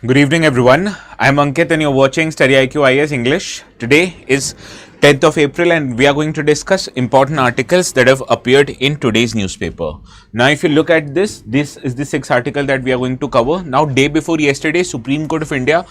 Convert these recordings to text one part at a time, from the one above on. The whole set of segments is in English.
Good evening, everyone. I'm Ankit, and you're watching StudyIQ IS English. Today is 10th of April, and we are going to discuss important articles that have appeared in today's newspaper. Now, if you look at this is the sixth article that we are going to cover. Now, day before yesterday, Supreme Court of India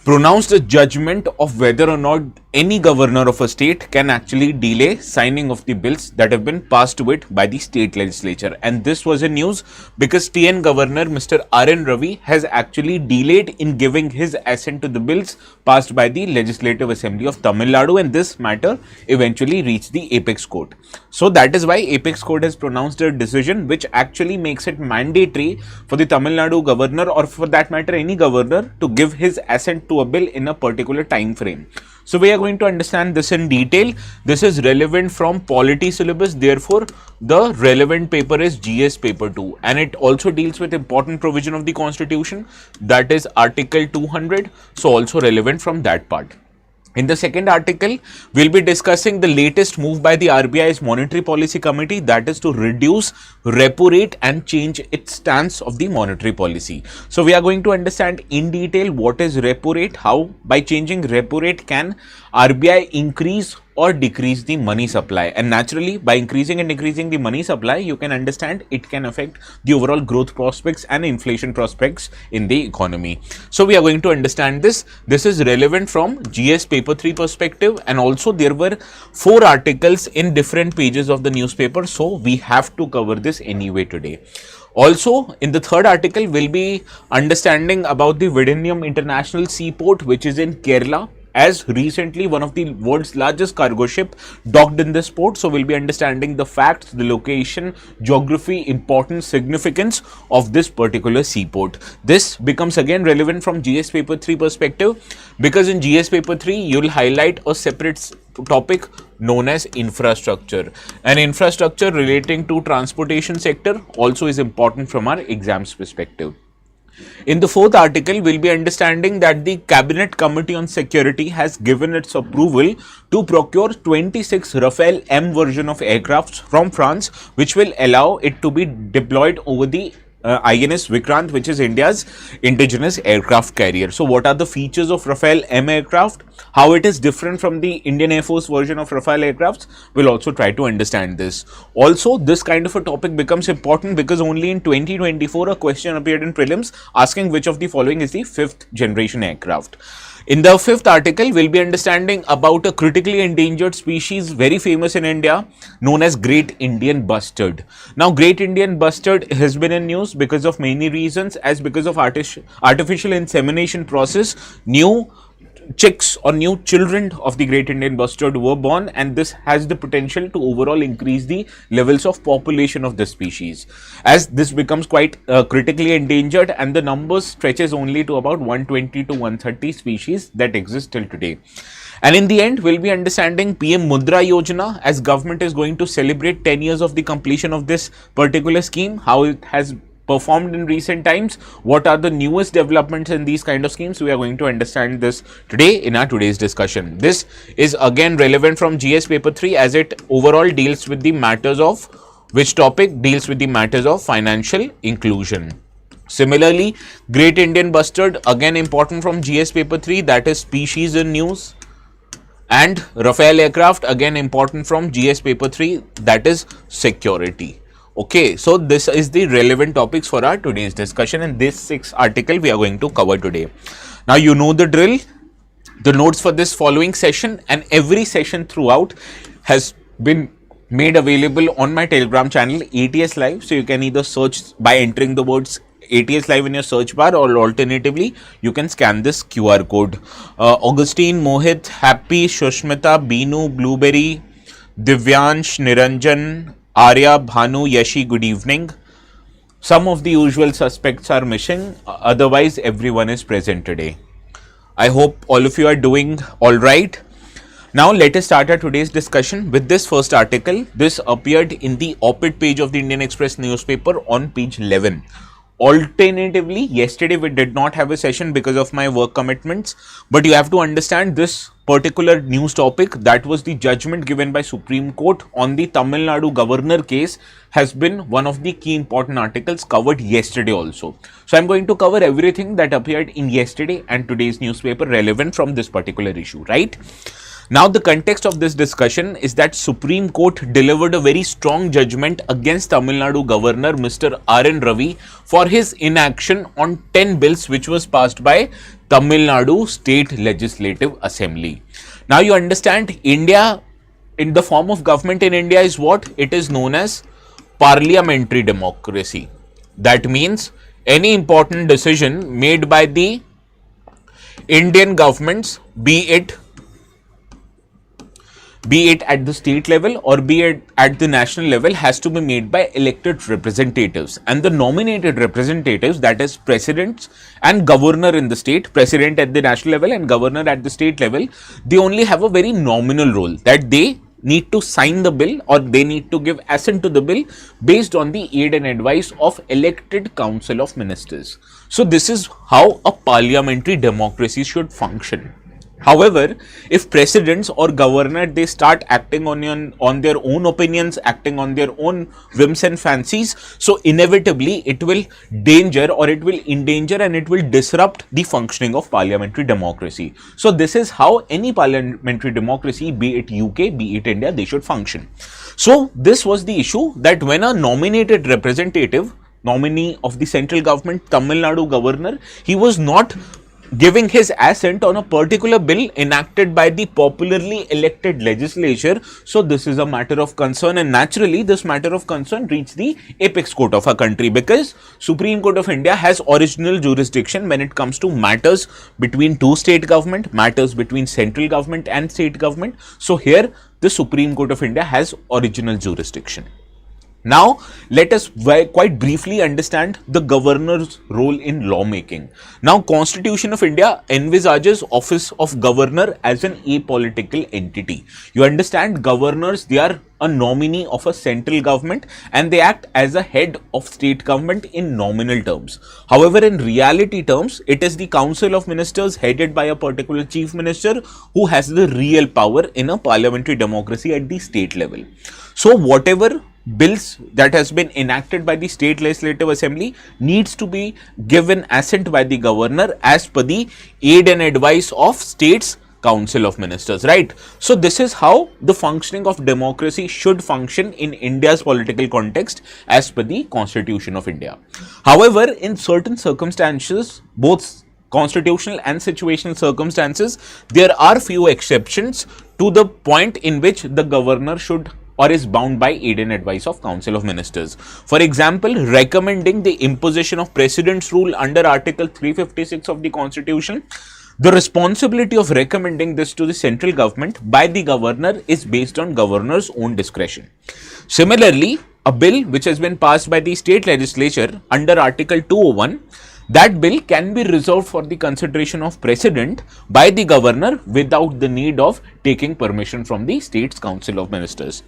pronounced a judgment of whether or not any governor of a state can actually delay signing of the bills that have been passed to it by the state legislature. And this was a news because TN Governor Mr. R.N. Ravi has actually delayed in giving his assent to the bills passed by the Legislative Assembly of Tamil Nadu, and this matter eventually reached the Apex Court. So that is why Apex Court has pronounced a decision which actually makes it mandatory for the Tamil Nadu governor, or for that matter any governor, to give his assent to a bill in a particular time frame. So we are going to understand this in detail. This is relevant from polity syllabus, therefore the relevant paper is GS paper 2, and it also deals with important provision of the constitution, that is article 200, so also relevant from that part. In the second article, we'll be discussing the latest move by the RBI's Monetary Policy Committee, that is to reduce repo rate and change its stance of the monetary policy. So we are going to understand in detail what is repo rate, how by changing repo rate can RBI increase or decrease the money supply, and naturally by increasing and decreasing the money supply, you can understand it can affect the overall growth prospects and inflation prospects in the economy. So we are going to understand this. This is relevant from GS paper 3 perspective, and also there were 4 articles in different pages of the newspaper, so we have to cover this anyway today. Also, in the third article, we'll be understanding about the Vizhinjam International Seaport, which is in Kerala, as recently one of the world's largest cargo ship docked in this port. So we'll be understanding the facts, the location, geography, importance, significance of this particular seaport. This becomes again relevant from GS paper 3 perspective, because in GS paper 3 you'll highlight a separate topic known as infrastructure, and infrastructure relating to transportation sector also is important from our exams perspective. In the fourth article, we'll be understanding that the Cabinet Committee on Security has given its approval to procure 26 Rafale M version of aircrafts from France, which will allow it to be deployed over the INS Vikrant, which is India's indigenous aircraft carrier. So what are the features of Rafale M aircraft? How it is different from the Indian Air Force version of Rafale aircrafts? We'll also try to understand this. Also, this kind of a topic becomes important because only in 2024 a question appeared in prelims asking which of the following is the 5th generation aircraft. In the fifth article, we'll be understanding about a critically endangered species very famous in India known as Great Indian Bustard. Now, Great Indian Bustard has been in news because of many reasons, as because of artificial insemination process, new chicks or new children of the Great Indian Bustard were born, and this has the potential to overall increase the levels of population of this species, as this becomes quite critically endangered, and the numbers stretches only to about 120 to 130 species that exist till today. And in the end, we'll be understanding PM Mudra Yojana, as government is going to celebrate 10 years of the completion of this particular scheme, how it has performed in recent times, what are the newest developments in these kind of schemes. We are going to understand this today in our today's discussion. This is again relevant from GS paper 3, as it overall deals with the matters of, which topic deals with the matters of financial inclusion. Similarly, Great Indian Bustard, again important from GS paper 3, that is species in news. And Rafale aircraft, again important from GS paper 3, that is security. Okay, so this is the relevant topics for our today's discussion, and this 6th article we are going to cover today. Now you know the drill. The notes for this following session and every session throughout has been made available on my Telegram channel ATS Live. So you can either search by entering the words ATS Live in your search bar, or alternatively you can scan this QR code. Augustine, Mohit, Happy, Shushmita, Beenu, Blueberry, Divyansh, Niranjan, Arya, Bhanu, Yashi, good evening. Some of the usual suspects are missing, otherwise everyone is present today. I hope all of you are doing all right. Now let us start our today's discussion with this first article. This appeared in the op-ed page of the Indian Express newspaper on page 11. Alternatively, yesterday we did not have a session because of my work commitments, but you have to understand this particular news topic, that was the judgment given by Supreme Court on the Tamil Nadu governor case, has been one of the key important articles covered yesterday also. So I'm going to cover everything that appeared in yesterday and today's newspaper relevant from this particular issue, right? Now, the context of this discussion is that Supreme Court delivered a very strong judgment against Tamil Nadu Governor Mr. R.N. Ravi for his inaction on 10 bills which was passed by Tamil Nadu State Legislative Assembly. Now, you understand, India, in the form of government in India is what? It is known as parliamentary democracy. That means any important decision made by the Indian governments, be it at the state level or be it at the national level, has to be made by elected representatives, and the nominated representatives, that is presidents and governor in the state, president at the national level and governor at the state level, they only have a very nominal role, that they need to sign the bill or they need to give assent to the bill based on the aid and advice of elected council of ministers. So this is how a parliamentary democracy should function. However, if presidents or governor, they start acting on their own opinions, acting on their own whims and fancies, so inevitably it will endanger and it will disrupt the functioning of parliamentary democracy. So this is how any parliamentary democracy, be it UK, be it India, they should function. So this was the issue, that when a nominated representative, nominee of the central government, Tamil Nadu governor, he was not giving his assent on a particular bill enacted by the popularly elected legislature. So this is a matter of concern, and naturally this matter of concern reached the apex court of our country, because Supreme Court of India has original jurisdiction when it comes to matters between two state government, matters between central government and state government. So here the Supreme Court of India has original jurisdiction. Now, let us quite briefly understand the governor's role in lawmaking. Now, Constitution of India envisages office of governor as an apolitical entity. You understand, governors, they are a nominee of a central government and they act as a head of state government in nominal terms. However, in reality terms, it is the Council of Ministers headed by a particular chief minister who has the real power in a parliamentary democracy at the state level. So, whatever bills that has been enacted by the state legislative assembly needs to be given assent by the governor as per the aid and advice of state's council of ministers, right? So this is how the functioning of democracy should function in India's political context as per the Constitution of India. However, in certain circumstances, both constitutional and situational circumstances, there are few exceptions to the point in which the governor should or is bound by aid and advice of Council of Ministers. For example, recommending the imposition of President's Rule under Article 356 of the Constitution, the responsibility of recommending this to the central government by the governor is based on governor's own discretion. Similarly, a bill which has been passed by the state legislature under Article 201, that bill can be reserved for the consideration of President by the governor without the need of taking permission from the state's Council of Ministers.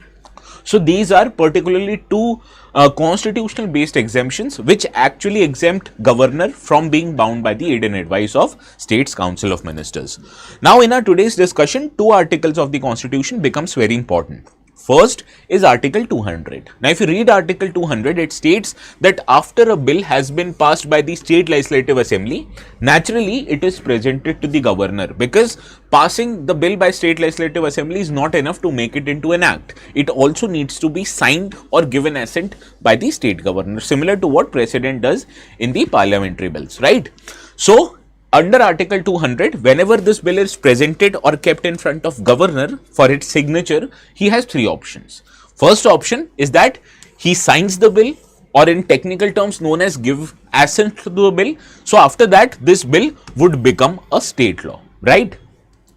So these are particularly two constitutional based exemptions which actually exempt governor from being bound by the aid and advice of state's Council of Ministers. Now in our today's discussion, two articles of the Constitution becomes very important. First is Article 200. Now, if you read Article 200, it states that after a bill has been passed by the State Legislative Assembly, naturally it is presented to the governor, because passing the bill by State Legislative Assembly is not enough to make it into an act. It also needs to be signed or given assent by the state governor, similar to what President does in the parliamentary bills, right? So, under Article 200, whenever this bill is presented or kept in front of governor for its signature, he has three options. First option is that he signs the bill, or in technical terms known as give assent to the bill. So after that, this bill would become a state law, right?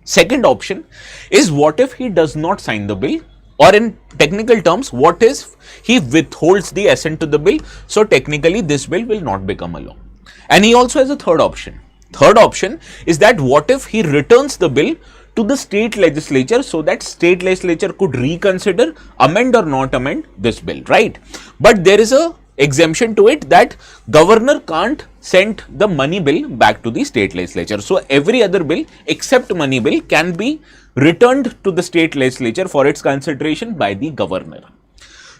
Second option is, what if he does not sign the bill, or in technical terms, what if he withholds the assent to the bill? So technically this bill will not become a law. And he also has a third option. Third option is that what if he returns the bill to the state legislature so that state legislature could reconsider, amend or not amend this bill, right? But there is a exemption to it that governor can't send the money bill back to the state legislature. So every other bill except money bill can be returned to the state legislature for its consideration by the governor.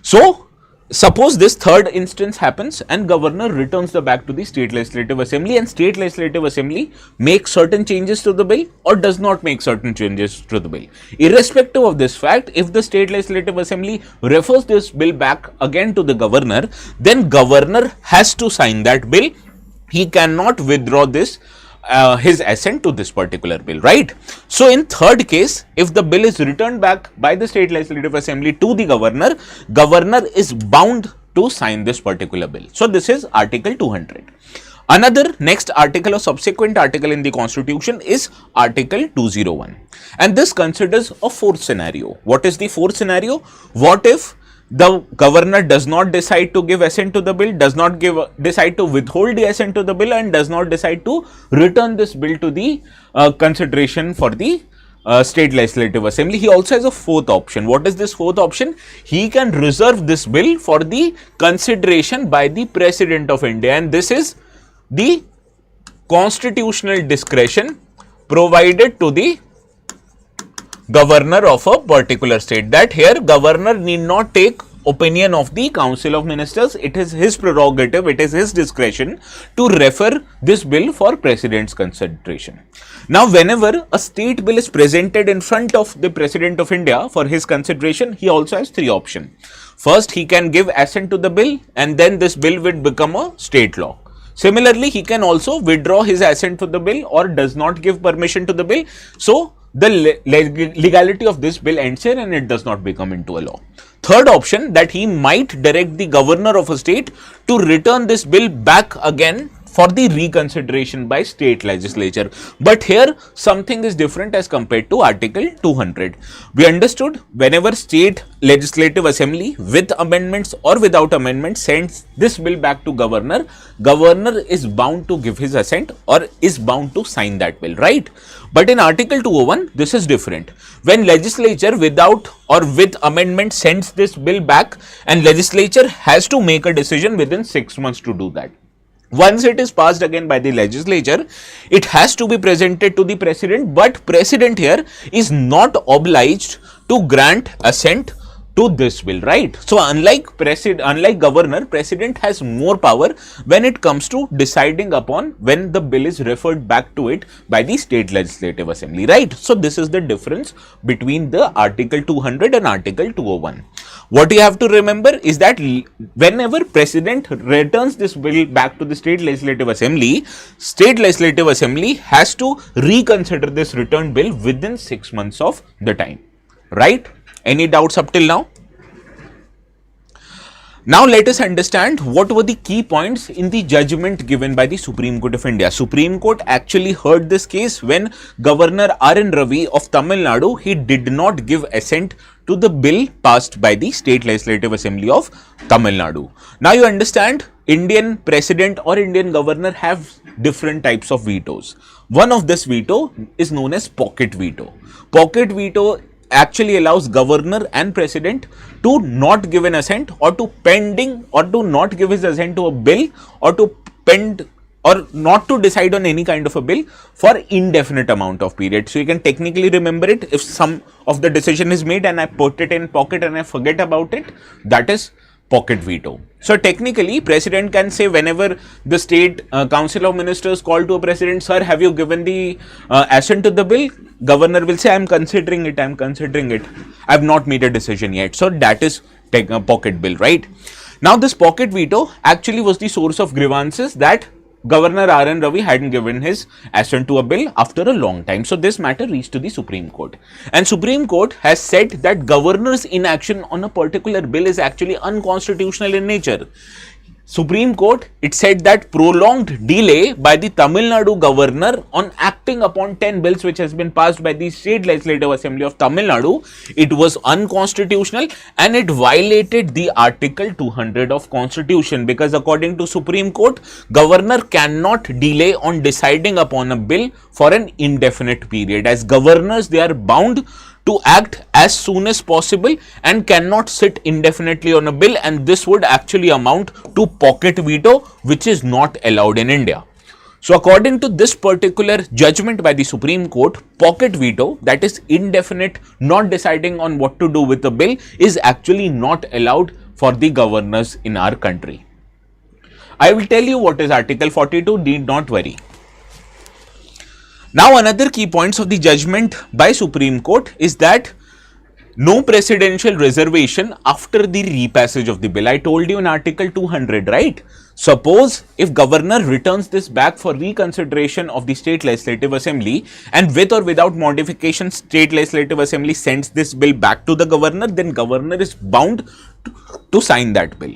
So suppose this third instance happens and governor returns the back to the state legislative assembly, and state legislative assembly makes certain changes to the bill or does not make certain changes to the bill. Irrespective of this fact, if the state legislative assembly refers this bill back again to the governor, then governor has to sign that bill. He cannot withdraw this his assent to this particular bill, right? So in third case, if the bill is returned back by the state legislative assembly to the governor, governor is bound to sign this particular bill. So this is Article 200. Another next article or subsequent article in the constitution is Article 201, and this considers a fourth scenario. What is the fourth scenario? What if the governor does not decide to give assent to the bill, does not decide to withhold the assent to the bill, and does not decide to return this bill to the consideration for the state legislative assembly? He also has a fourth option. What is this fourth option? He can reserve this bill for the consideration by the President of India, and this is the constitutional discretion provided to the governor of a particular state, that here governor need not take opinion of the Council of Ministers. It is his prerogative, it is his discretion to refer this bill for President's consideration. Now whenever a state bill is presented in front of the President of India for his consideration, he also has three options. First, he can give assent to the bill, and then this bill will become a state law. Similarly, he can also withdraw his assent to the bill or does not give permission to the bill. So the legality of this bill ends here and it does not become into a law. Third option, that he might direct the governor of a state to return this bill back again for the reconsideration by state legislature. But here something is different as compared to Article 200. We understood whenever state legislative assembly with amendments or without amendments sends this bill back to governor, governor is bound to give his assent or is bound to sign that bill, right? But in Article 201, this is different. When legislature without or with amendment sends this bill back, and legislature has to make a decision within 6 months to do that. Once it is passed again by the legislature, it has to be presented to the president, but president here is not obliged to grant assent to this bill, right? So unlike governor, president has more power when it comes to deciding upon when the bill is referred back to it by the state legislative assembly, right? So this is the difference between the Article 200 and Article 201. What you have to remember is that whenever president returns this bill back to the state legislative assembly has to reconsider this returned bill within 6 months of the time, right? Any doubts up till now? Now let us understand what were the key points in the judgment given by the Supreme Court of India. Supreme Court actually heard this case when Governor R.N. Ravi of Tamil Nadu, he did not give assent to the bill passed by the State Legislative Assembly of Tamil Nadu. Now you understand, Indian President or Indian Governor have different types of vetoes. One of this veto is known as pocket veto. Pocket veto actually allows governor and president to not give an assent or to pending or to not give his assent to a bill or to pend or not to decide on any kind of a bill for indefinite amount of period. So you can technically remember it. If some of the decision is made and I put it in pocket and I forget about it, that is pocket veto. So technically president can say, whenever the state council of ministers call to a president, sir, have you given the assent to the bill? Governor will say, I am considering it. I have not made a decision yet. So that is a pocket bill, right? Now this pocket veto actually was the source of grievances, that Governor R.N. Ravi hadn't given his assent to a bill after a long time. So this matter reached to the Supreme Court, and Supreme Court has said that governor's inaction on a particular bill is actually unconstitutional in nature. Supreme Court, it said that prolonged delay by the Tamil Nadu governor on acting upon 10 bills which has been passed by the State Legislative Assembly of Tamil Nadu, it was unconstitutional and it violated the Article 200 of Constitution, because according to Supreme Court, governor cannot delay on deciding upon a bill for an indefinite period. As governors, they are bound to act as soon as possible and cannot sit indefinitely on a bill, and this would actually amount to pocket veto, which is not allowed in India. So according to this particular judgment by the Supreme Court, pocket veto, that is indefinite, not deciding on what to do with the bill, is actually not allowed for the governors in our country. I will tell you what is Article 42, need not worry. Now another key points of the judgment by Supreme Court is that no presidential reservation after the repassage of the bill. I told you in Article 200, right? Suppose if governor returns this back for reconsideration of the state legislative assembly, and with or without modification state legislative assembly sends this bill back to the governor, then governor is bound to sign that bill.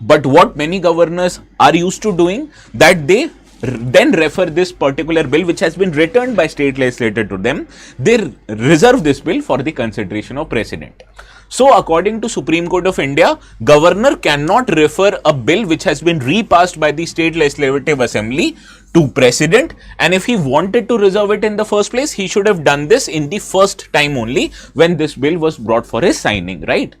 But what many governors are used to doing, that they then refer this particular bill which has been returned by state legislature to them, they reserve this bill for the consideration of president. So according to Supreme Court of India, governor cannot refer a bill which has been repassed by the state legislative assembly to president, and if he wanted to reserve it in the first place, he should have done this in the first time only when this bill was brought for his signing, right?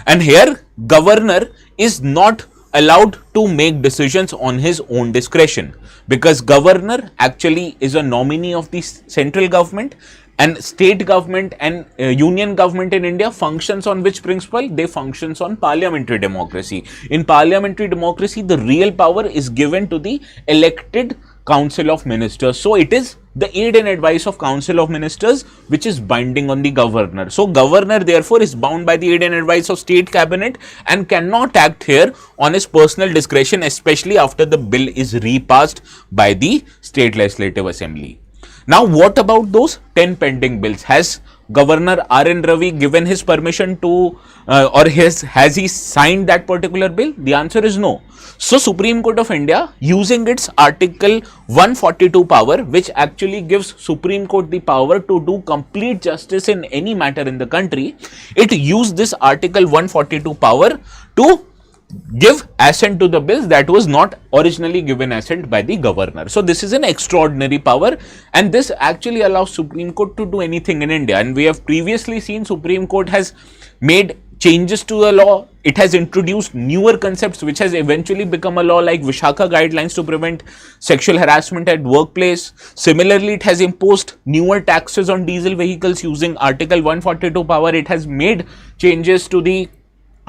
And here governor is not allowed to make decisions on his own discretion, because governor actually is a nominee of the central government, and state government and union government in India functions on which principle? They functions on parliamentary democracy. In parliamentary democracy, the real power is given to the elected Council of Ministers. So it is the aid and advice of Council of Ministers which is binding on the governor. So governor therefore is bound by the aid and advice of state cabinet and cannot act here on his personal discretion, especially after the bill is repassed by the state legislative assembly. Now what about those 10 pending bills? Has Governor R.N. Ravi given his permission to has he signed that particular bill? The answer is no. So Supreme Court of India, using its Article 142 power, which actually gives Supreme Court the power to do complete justice in any matter in the country, it used this Article 142 power to give assent to the bills that was not originally given assent by the governor. So this is an extraordinary power, and this actually allows Supreme Court to do anything in India. And we have previously seen Supreme Court has made changes to the law. It has introduced newer concepts which has eventually become a law, like Vishaka guidelines to prevent sexual harassment at workplace. Similarly, it has imposed newer taxes on diesel vehicles using Article 142 power. It has made changes to the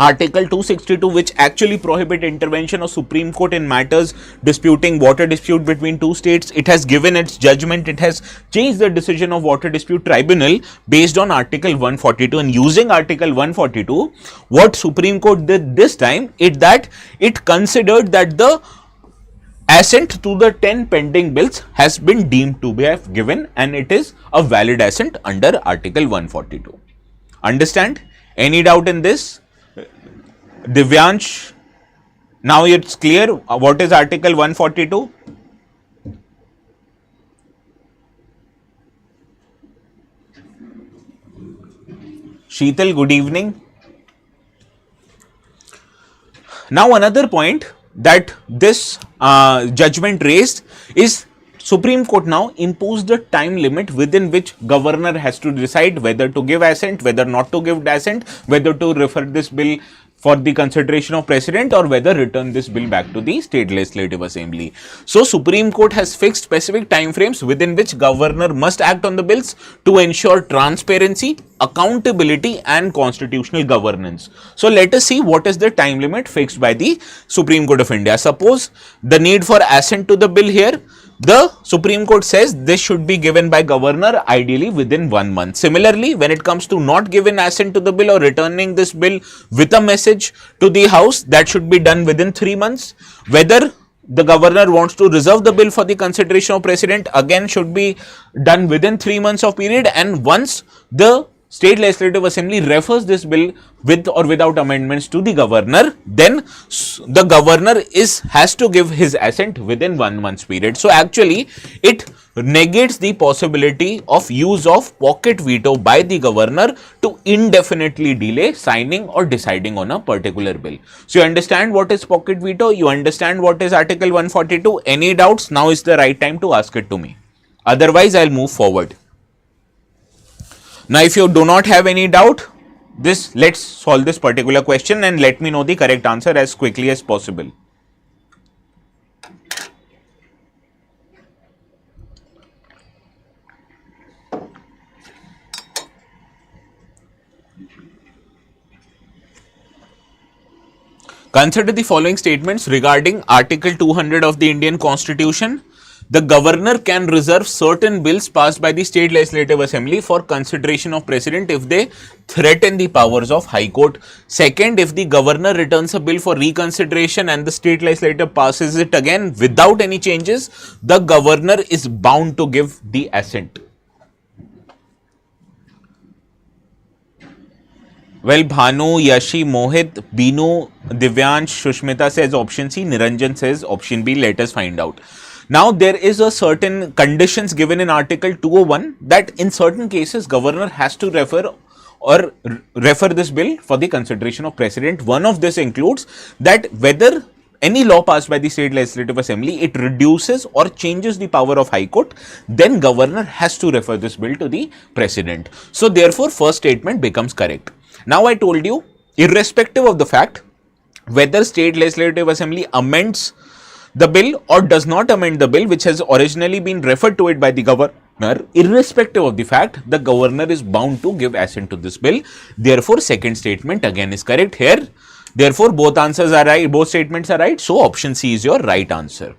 Article 262, which actually prohibit intervention of Supreme Court in matters disputing water dispute between two states. It has given its judgment. It has changed the decision of water dispute tribunal based on Article 142, and using Article 142, what Supreme Court did this time is that it considered that the assent to the 10 pending bills has been deemed to be given, and it is a valid assent under Article 142. Understand? Any doubt in this? Divyansh, now it's clear what is Article 142? Sheetal, good evening. Now another point that this judgment raised is Supreme Court now imposed a time limit within which governor has to decide whether to give assent, whether not to give assent, whether to refer this bill for the consideration of president, or whether return this bill back to the state legislative assembly. So Supreme Court has fixed specific time frames within which governor must act on the bills to ensure transparency, accountability and constitutional governance. So let us see what is the time limit fixed by the Supreme Court of India. Suppose the need for assent to the bill here, the Supreme Court says this should be given by governor ideally within 1 month. Similarly, when it comes to not giving assent to the bill or returning this bill with a message to the House, that should be done within 3 months. Whether the governor wants to reserve the bill for the consideration of president, again should be done within 3 months of period, and once the State Legislative Assembly refers this bill with or without amendments to the governor, then the governor has to give his assent within 1 month's period. So actually it negates the possibility of use of pocket veto by the governor to indefinitely delay signing or deciding on a particular bill. So you understand what is pocket veto, you understand what is Article 142. Any doubts? Now is the right time to ask it to me. Otherwise I'll move forward. Now, if you do not have any doubt, let's solve this particular question and let me know the correct answer as quickly as possible. Consider the following statements regarding Article 200 of the Indian Constitution. The governor can reserve certain bills passed by the state legislative assembly for consideration of president if they threaten the powers of High Court. Second, if the governor returns a bill for reconsideration and the state legislature passes it again without any changes, the governor is bound to give the assent. Well, Bhanu, Yashi, Mohit, Binu, Divyansh, Shushmita says option C, Niranjan says option B. Let us find out. Now, there is a certain conditions given in Article 201 that in certain cases, governor has to refer this bill for the consideration of president. One of this includes that whether any law passed by the state legislative assembly, it reduces or changes the power of High Court, then governor has to refer this bill to the president. So, therefore, first statement becomes correct. Now, I told you, irrespective of the fact whether state legislative assembly amends the bill or does not amend the bill which has originally been referred to it by the governor, irrespective of the fact, the governor is bound to give assent to this bill. Therefore, second statement again is correct here. Therefore, both answers are right, both statements are right. So, option C is your right answer.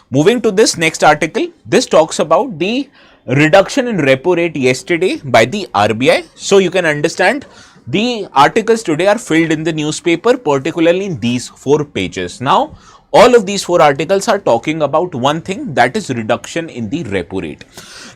Moving to this next article, this talks about the reduction in repo rate yesterday by the RBI. So, you can understand the articles today are filled in the newspaper, particularly in these 4 pages. Now, all of these 4 articles are talking about one thing, that is reduction in the repo rate.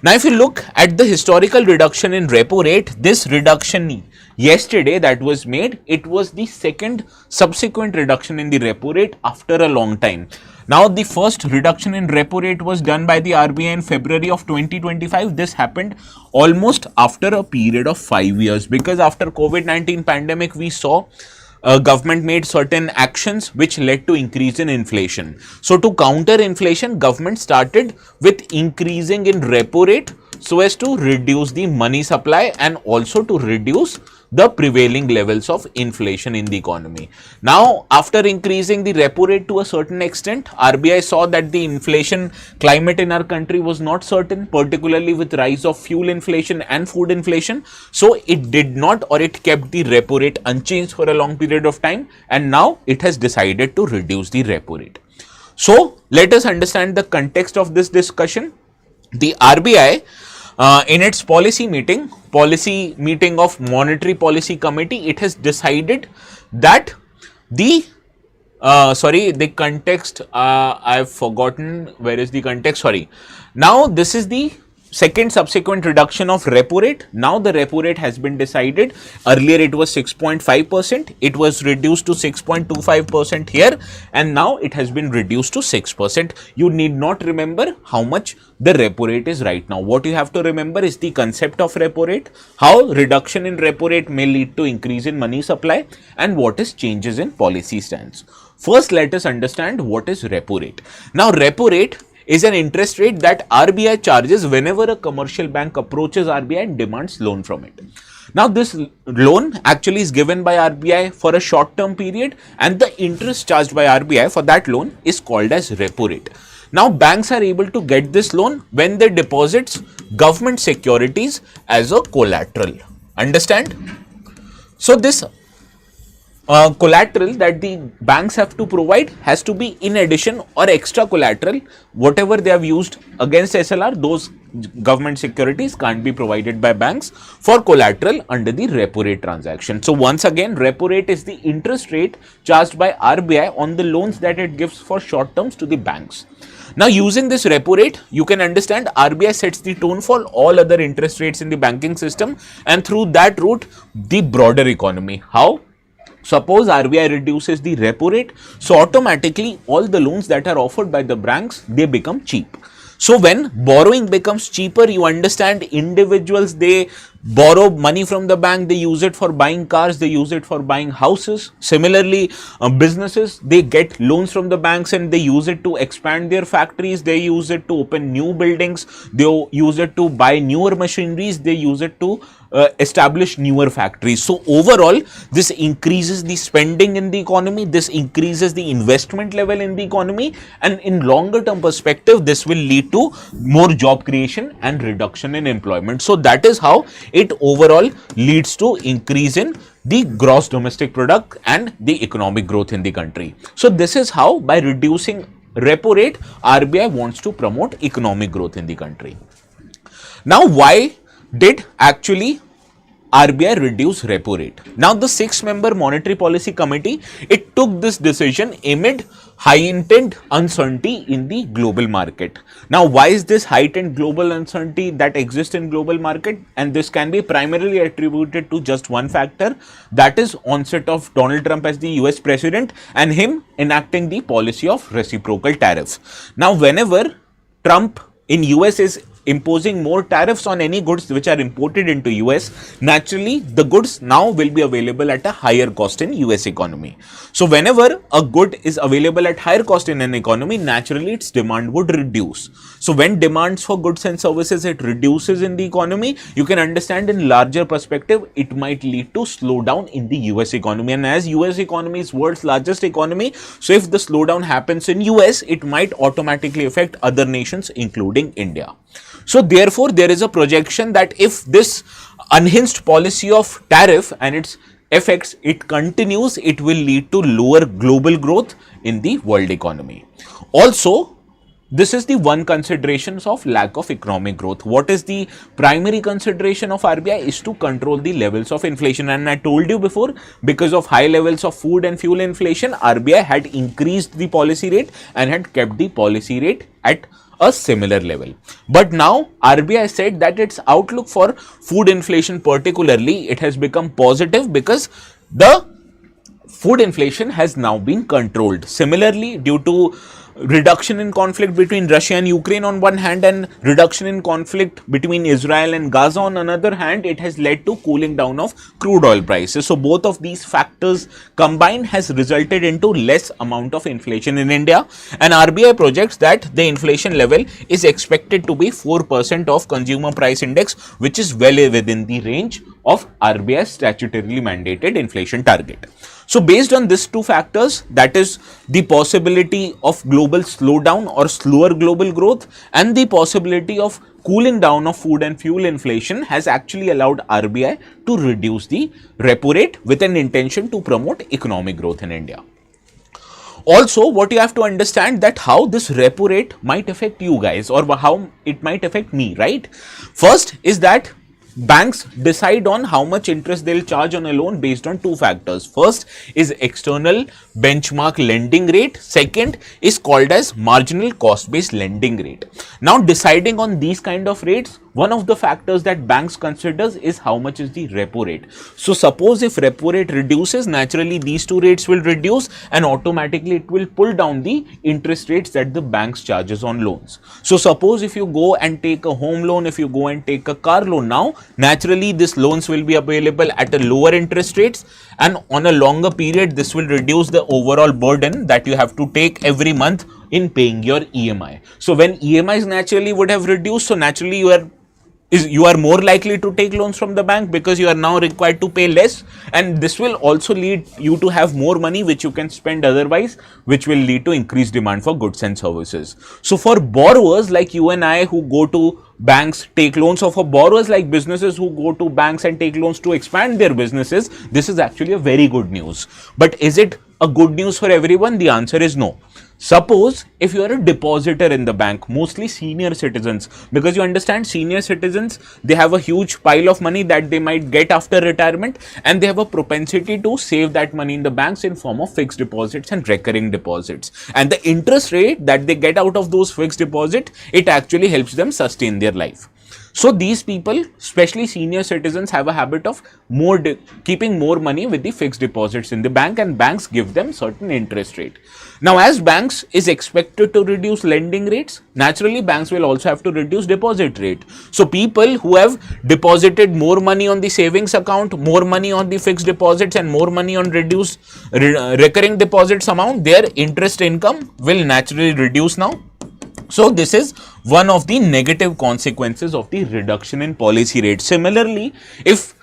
Now, if you look at the historical reduction in repo rate, this reduction yesterday that was made, it was the second subsequent reduction in the repo rate after a long time. Now, the first reduction in repo rate was done by the RBI in February of 2025. This happened almost after a period of 5 years, because after COVID-19 pandemic, we saw government made certain actions which led to increase in inflation. So, to counter inflation, government started with increasing in repo rate so as to reduce the money supply and also to reduce the prevailing levels of inflation in the economy. Now, after increasing the repo rate to a certain extent, RBI saw that the inflation climate in our country was not certain, particularly with rise of fuel inflation and food inflation. So, it did not, or it kept the repo rate unchanged for a long period of time, and now it has decided to reduce the repo rate. So, let us understand the context of this discussion. The RBI in its policy meeting of Monetary Policy Committee, it has decided that the context, I've forgotten where is the context, Now, this is the second subsequent reduction of repo rate. Now, the repo rate has been decided. Earlier, it was 6.5%. It was reduced to 6.25% here, and now it has been reduced to 6%. You need not remember how much the repo rate is right now. What you have to remember is the concept of repo rate, how reduction in repo rate may lead to increase in money supply, and what is changes in policy stance. First, let us understand what is repo rate. Now, repo rate is an interest rate that RBI charges whenever a commercial bank approaches RBI and demands loan from it. Now, this loan actually is given by RBI for a short term period, and the interest charged by RBI for that loan is called as repo rate. Now, banks are able to get this loan when they deposits government securities as a collateral. Understand? So, this collateral that the banks have to provide has to be in addition or extra collateral. Whatever they have used against SLR, those government securities can't be provided by banks for collateral under the repo rate transaction. So, once again, repo rate is the interest rate charged by RBI on the loans that it gives for short terms to the banks. Now, using this repo rate, you can understand RBI sets the tone for all other interest rates in the banking system, and through that route, the broader economy. How? Suppose RBI reduces the repo rate, so automatically all the loans that are offered by the banks, they become cheap. So, when borrowing becomes cheaper, you understand individuals, they borrow money from the bank, they use it for buying cars, they use it for buying houses. Similarly, businesses, they get loans from the banks and they use it to expand their factories, they use it to open new buildings, they use it to buy newer machineries, they use it to establish newer factories. So overall, this increases the spending in the economy, this increases the investment level in the economy, and in longer term perspective, this will lead to more job creation and reduction in employment. So that is how it overall leads to increase in the gross domestic product and the economic growth in the country. So this is how, by reducing repo rate, RBI wants to promote economic growth in the country. Now, why did actually RBI reduce repo rate? Now, the 6-member Monetary Policy Committee, it took this decision amid heightened uncertainty in the global market. Now, why is this heightened global uncertainty that exists in global market? And this can be primarily attributed to just one factor, that is onset of Donald Trump as the US president and him enacting the policy of reciprocal tariff. Now, whenever Trump in US is imposing more tariffs on any goods which are imported into US, naturally the goods now will be available at a higher cost in US economy. So whenever a good is available at higher cost in an economy, naturally its demand would reduce. So when demands for goods and services it reduces in the economy, you can understand in larger perspective it might lead to slowdown in the US economy. And as US economy is world's largest economy, so if the slowdown happens in US, it might automatically affect other nations including India. So therefore, there is a projection that if this unhinged policy of tariff and its effects, it continues, it will lead to lower global growth in the world economy. Also, this is the one consideration of lack of economic growth. What is the primary consideration of RBI? Is to control the levels of inflation. And I told you before, because of high levels of food and fuel inflation, RBI had increased the policy rate and had kept the policy rate at a similar level. But now RBI said that its outlook for food inflation particularly, it has become positive because the food inflation has now been controlled. Similarly, due to reduction in conflict between Russia and Ukraine on one hand and reduction in conflict between Israel and Gaza on another hand, it has led to cooling down of crude oil prices. So both of these factors combined has resulted into less amount of inflation in India, and RBI projects that the inflation level is expected to be 4% of consumer price index, which is well within the range of RBI's statutorily mandated inflation target. So based on these two factors, that is the possibility of global slowdown or slower global growth and the possibility of cooling down of food and fuel inflation, has actually allowed RBI to reduce the repo rate with an intention to promote economic growth in India. Also, what you have to understand that how this repo rate might affect you guys or how it might affect me, right? First is that banks decide on how much interest they'll charge on a loan based on two factors. First is external benchmark lending rate. Second is called as marginal cost based lending rate. Now, deciding on these kind of rates, one of the factors that banks considers is how much is the repo rate. So suppose if repo rate reduces, naturally these two rates will reduce and automatically it will pull down the interest rates that the banks charges on loans. So suppose if you go and take a home loan, if you go and take a car loan now, naturally these loans will be available at a lower interest rates, and on a longer period this will reduce the overall burden that you have to take every month in paying your EMI. So when EMIs naturally would have reduced, so naturally you are more likely to take loans from the bank because you are now required to pay less, and this will also lead you to have more money which you can spend otherwise, which will lead to increased demand for goods and services. So for borrowers like you and I who go to banks, take loans, or for borrowers like businesses who go to banks and take loans to expand their businesses, this is actually a very good news. But is it a good news for everyone? The answer is no. Suppose if you are a depositor in the bank, mostly senior citizens, because you understand senior citizens, they have a huge pile of money that they might get after retirement, and they have a propensity to save that money in the banks in form of fixed deposits and recurring deposits. And the interest rate that they get out of those fixed deposits, it actually helps them sustain their life. So these people, especially senior citizens, have a habit of keeping more money with the fixed deposits in the bank, and banks give them certain interest rate. Now, as banks is expected to reduce lending rates, naturally banks will also have to reduce deposit rate. So people who have deposited more money on the savings account, more money on the fixed deposits, and more money on reduced recurring deposits amount, their interest income will naturally reduce now. So this is one of the negative consequences of the reduction in policy rate. Similarly, if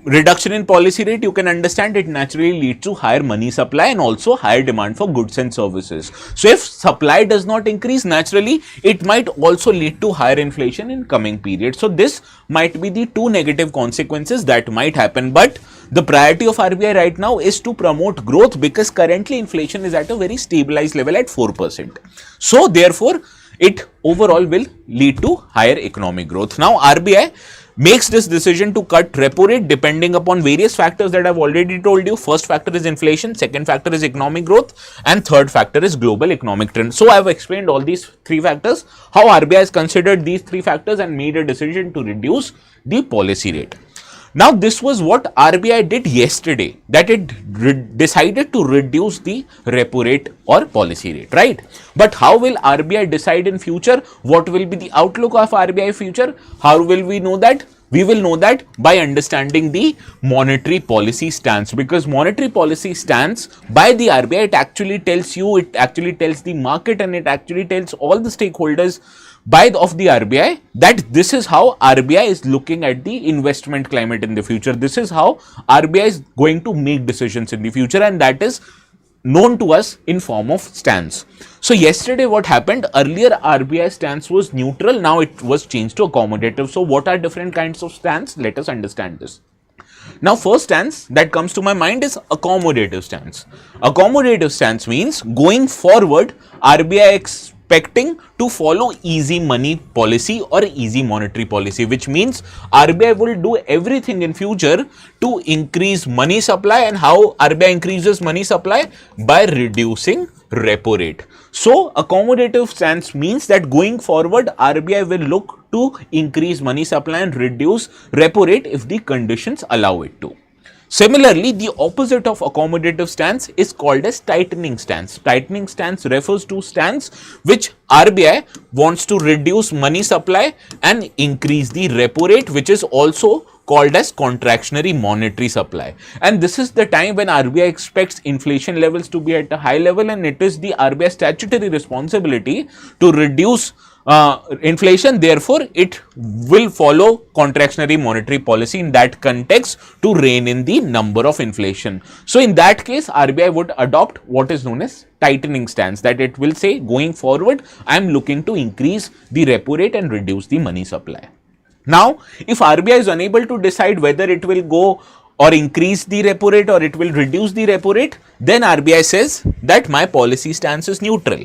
reduction in policy rate, you can understand it naturally leads to higher money supply and also higher demand for goods and services. So if supply does not increase, naturally it might also lead to higher inflation in coming period. So this might be the two negative consequences that might happen, but the priority of RBI right now is to promote growth, because currently inflation is at a very stabilized level at 4%. So therefore it overall will lead to higher economic growth. Now RBI makes this decision to cut repo rate depending upon various factors that I've already told you. First factor is inflation, second factor is economic growth, and third factor is global economic trend. So I've explained all these three factors, how RBI has considered these three factors and made a decision to reduce the policy rate. Now this was what RBI did yesterday, that it decided to reduce the repo rate or policy rate, right? But how will RBI decide in future? What will be the outlook of RBI future? How will we know that? We will know that by understanding the monetary policy stance, because monetary policy stance by the RBI, it actually tells you, it actually tells the market, and it actually tells all the stakeholders of the RBI that this is how RBI is looking at the investment climate in the future. This is how RBI is going to make decisions in the future, and that is known to us in form of stance. So yesterday what happened, earlier RBI stance was neutral, now it was changed to accommodative. So what are different kinds of stance? Let us understand this. Now first stance that comes to my mind is accommodative stance. Accommodative stance means going forward RBI expecting to follow easy money policy or easy monetary policy, which means RBI will do everything in future to increase money supply. And how RBI increases money supply? By reducing repo rate. So accommodative stance means that going forward RBI will look to increase money supply and reduce repo rate if the conditions allow it to. Similarly, the opposite of accommodative stance is called as tightening stance. Tightening stance refers to stance which RBI wants to reduce money supply and increase the repo rate, which is also called as contractionary monetary supply. And this is the time when RBI expects inflation levels to be at a high level, and it is the RBI statutory responsibility to reduce inflation. Therefore, it will follow contractionary monetary policy in that context to rein in the number of inflation. So in that case, RBI would adopt what is known as tightening stance, that it will say going forward I am looking to increase the repo rate and reduce the money supply. Now if RBI is unable to decide whether it will go or increase the repo rate or it will reduce the repo rate, then RBI says that my policy stance is neutral.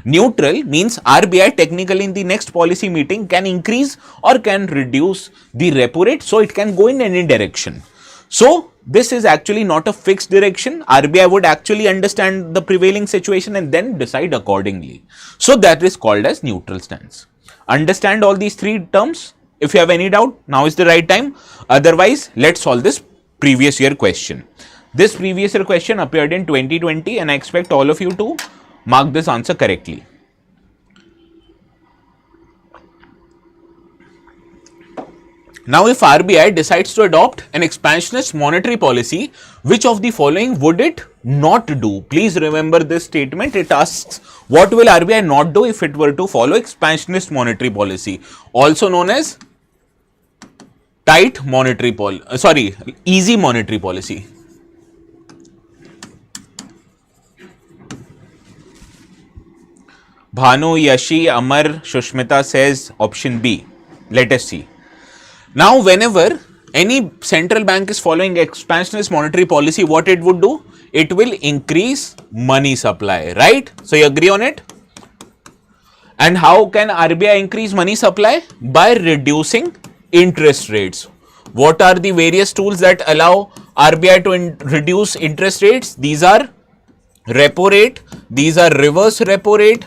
Neutral means RBI technically in the next policy meeting can increase or can reduce the repo rate, so it can go in any direction. So this is actually not a fixed direction. RBI would actually understand the prevailing situation and then decide accordingly. So that is called as neutral stance. Understand all these three terms. If you have any doubt, now is the right time. Otherwise, let's solve this previous year question. This previous year question appeared in 2020 and I expect all of you to mark this answer correctly. Now if RBI decides to adopt an expansionist monetary policy, which of the following would it not do? Please remember this statement. It asks what will RBI not do if it were to follow expansionist monetary policy, also known as easy monetary policy. Bhanu, Yashi, Amar, Shushmita says option B. Let us see. Now, whenever any central bank is following expansionist monetary policy, what it would do? It will increase money supply, right? So, you agree on it? And how can RBI increase money supply? By reducing interest rates. What are the various tools that allow RBI to reduce interest rates? These are repo rate, these are reverse repo rate,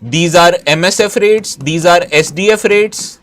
these are MSF rates, these are SDF rates.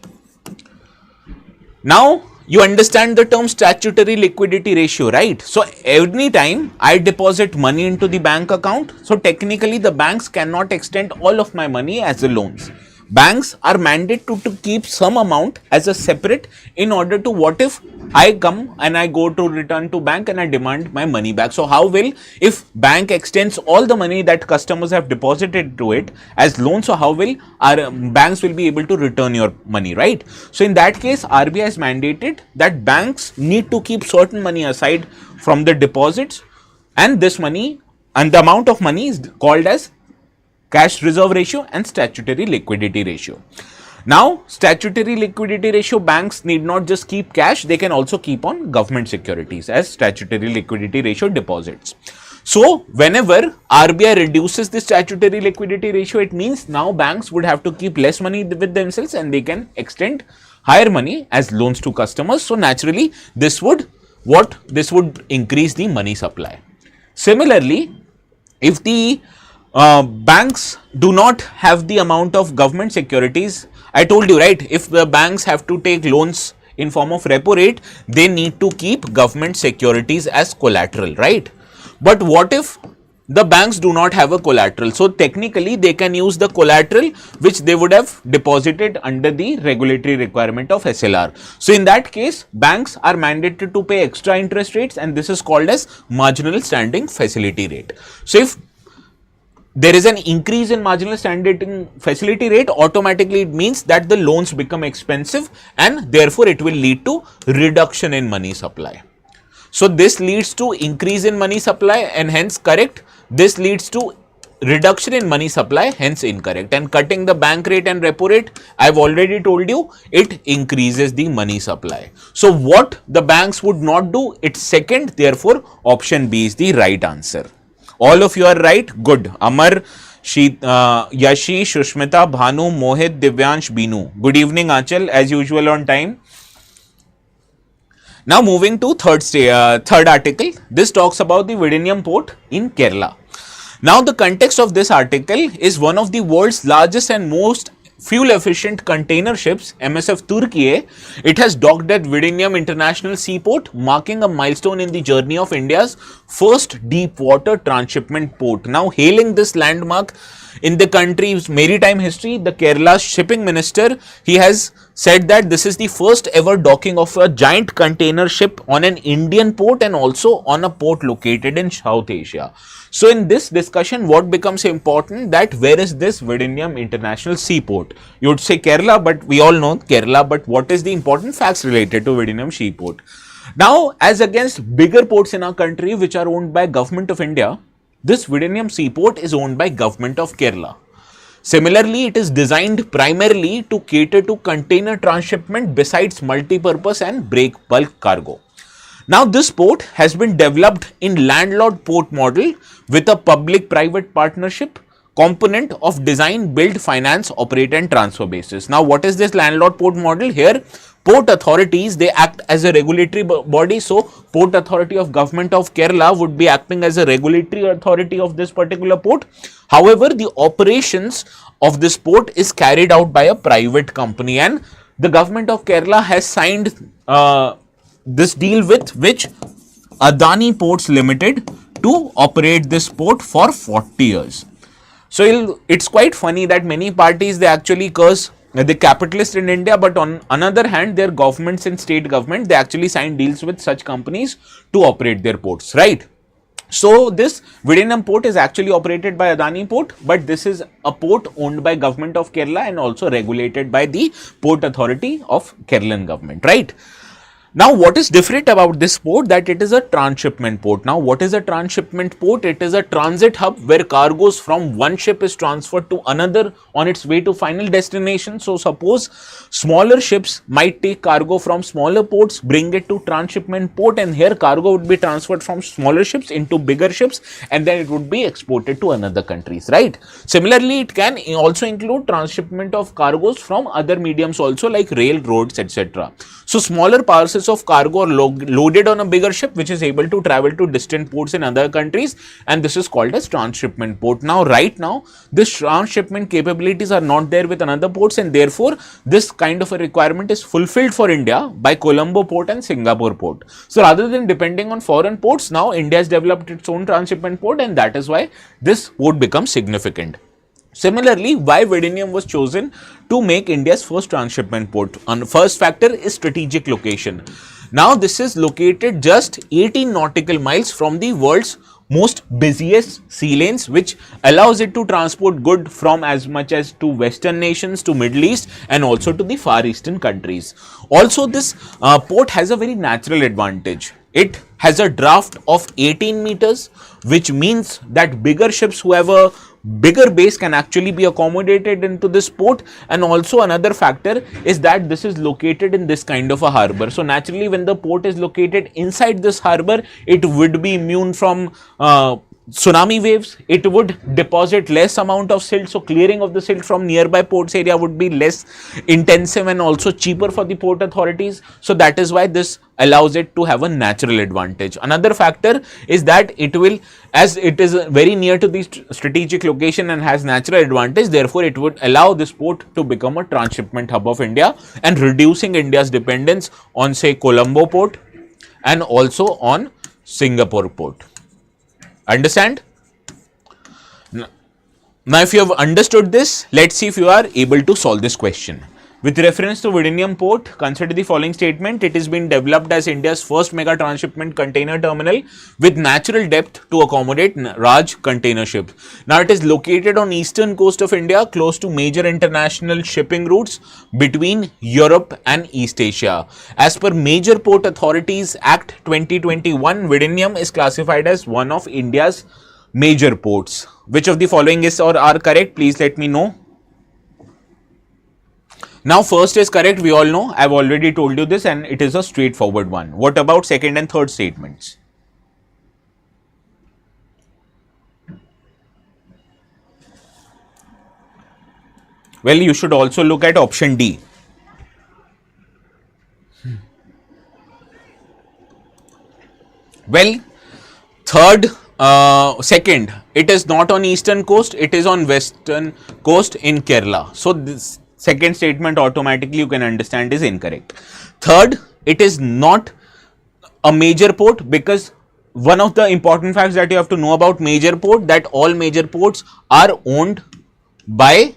Now you understand the term statutory liquidity ratio, right? So every time I deposit money into the bank account, so technically the banks cannot extend all of my money as a loans. Banks are mandated to keep some amount as a separate in order to, what if I come and I go to return to bank and I demand my money back. So how will, if bank extends all the money that customers have deposited to it as loans, so how will our banks will be able to return your money, right? So in that case, RBI has mandated that banks need to keep certain money aside from the deposits, and this money and the amount of money is called as cash reserve ratio and statutory liquidity ratio. Now, statutory liquidity ratio, banks need not just keep cash, they can also keep on government securities as statutory liquidity ratio deposits. So, whenever RBI reduces the statutory liquidity ratio, it means now banks would have to keep less money with themselves and they can extend higher money as loans to customers. So, naturally, this would increase the money supply. Similarly, if the banks do not have the amount of government securities, I told you, right, if the banks have to take loans in form of repo rate, they need to keep government securities as collateral, right? But what if the banks do not have a collateral? So technically they can use the collateral which they would have deposited under the regulatory requirement of SLR. So in that case, banks are mandated to pay extra interest rates, and this is called as marginal standing facility rate. So if there is an increase in marginal standing facility rate, automatically it means that the loans become expensive and therefore it will lead to reduction in money supply. So this leads to increase in money supply and hence correct. This leads to reduction in money supply, hence incorrect. And cutting the bank rate and repo rate, I've already told you, it increases the money supply. So what the banks would not do, it's second, therefore option B is the right answer. All of you are right. Good. Amar, Yashi, Shushmita, Bhanu, Mohit, Divyansh, Binu. Good evening, Achal. As usual, on time. Now moving to third article. This talks about the Vizhinjam port in Kerala. Now the context of this article is one of the world's largest and most fuel efficient container ships, MSF Turkey. It has docked at Vizhinjam International Seaport, marking a milestone in the journey of India's first deep water transshipment port. Now, hailing this landmark in the country's maritime history, the Kerala shipping minister, he has said that this is the first ever docking of a giant container ship on an Indian port and also on a port located in South Asia. So in this discussion, what becomes important, that where is this Vizhinjam International Seaport? You would say Kerala, but we all know Kerala, but what is the important facts related to Vizhinjam Seaport? Now, as against bigger ports in our country which are owned by Government of India, this Vizhinjam Seaport is owned by Government of Kerala. Similarly, it is designed primarily to cater to container transshipment besides multi-purpose and break bulk cargo. Now, this port has been developed in landlord port model with a public-private partnership component of design, build, finance, operate and transfer basis. Now, what is this landlord port model? Here, port authorities, they act as a regulatory body. So, Port Authority of Government of Kerala would be acting as a regulatory authority of this particular port. However, the operations of this port is carried out by a private company, and the Government of Kerala has signed this deal with which Adani Ports Limited to operate this port for 40 years. So it's quite funny that many parties, they actually curse the capitalists in India, but on another hand, their governments and state government, they actually sign deals with such companies to operate their ports, right? So this Vizhinjam port is actually operated by Adani Port, but this is a port owned by Government of Kerala and also regulated by the Port Authority of Kerala government, right? Now, what is different about this port? That it is a transshipment port. Now, what is a transshipment port? It is a transit hub where cargoes from one ship is transferred to another on its way to final destination. So, suppose smaller ships might take cargo from smaller ports, bring it to transshipment port, and here cargo would be transferred from smaller ships into bigger ships, and then it would be exported to another countries, right? Similarly, it can also include transshipment of cargoes from other mediums also, like railroads, etc. So, smaller parcels of cargo are loaded on a bigger ship which is able to travel to distant ports in other countries, and this is called as transshipment port. Now, right now, this transshipment capabilities are not there with another ports, and therefore, this kind of a requirement is fulfilled for India by Colombo port and Singapore port. So, rather than depending on foreign ports, now India has developed its own transshipment port, and that is why this port becomes significant. Similarly, why Vizhinjam was chosen to make India's first transshipment port? And first factor is strategic location. Now this is located just 18 nautical miles from the world's most busiest sea lanes, which allows it to transport good from as much as to western nations, to Middle East, and also to the far eastern countries. Also this port has a very natural advantage. It has a draft of 18 meters, which means that bigger ships who have a bigger base can actually be accommodated into this port. And also another factor is that this is located in this kind of a harbor. So naturally, when the port is located inside this harbor, it would be immune from tsunami waves. It would deposit less amount of silt, so clearing of the silt from nearby ports area would be less intensive and also cheaper for the port authorities. So that is why this allows it to have a natural advantage. Another factor is that it will, as it is very near to the strategic location and has natural advantage, therefore it would allow this port to become a transshipment hub of India and reducing India's dependence on, say, Colombo port and also on Singapore port. Understand? Now, if you have understood this, let's see if you are able to solve this question. With reference to Vizhinjam Port, consider the following statement. It has been developed as India's first mega transshipment container terminal with natural depth to accommodate large container ships. Now, it is located on eastern coast of India, close to major international shipping routes between Europe and East Asia. As per Major Port Authorities Act 2021, Vizhinjam is classified as one of India's major ports. Which of the following is or are correct? Please let me know. Now, first is correct, we all know, I have already told you this and it is a straightforward one. What about second and third statements? Well, you should also look at option D. Well, second, it is not on eastern coast, it is on western coast in Kerala. So, this second statement automatically you can understand is incorrect. Third, it is not a major port, because one of the important facts that you have to know about major port, that all major ports are owned by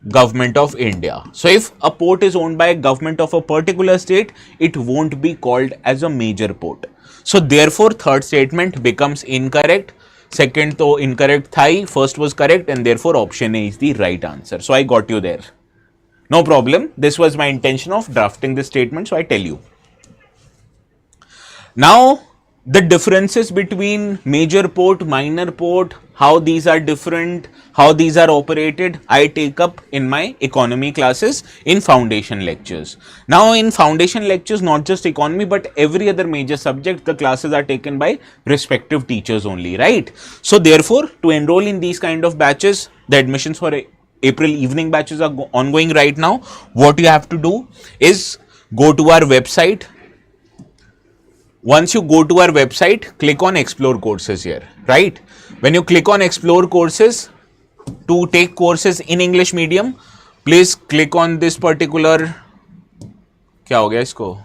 government of India. So if a port is owned by government of a particular state, it won't be called as a major port. So therefore third statement becomes incorrect. Second though incorrect thigh, first was correct, and therefore option A is the right answer. So I got you there. No problem. This was my intention of drafting this statement, so I tell you. Now, the differences between major port, minor port, how these are different, how these are operated, I take up in my economy classes in foundation lectures. Now, in foundation lectures, not just economy, but every other major subject, the classes are taken by respective teachers only, right? So, therefore, to enroll in these kind of batches, the admissions for April evening batches are ongoing right now. What you have to do is go to our website. Once you go to our website, click on explore courses here, right? When you click on explore courses to take courses in English medium, please click on this particular, क्या हो गया इसको?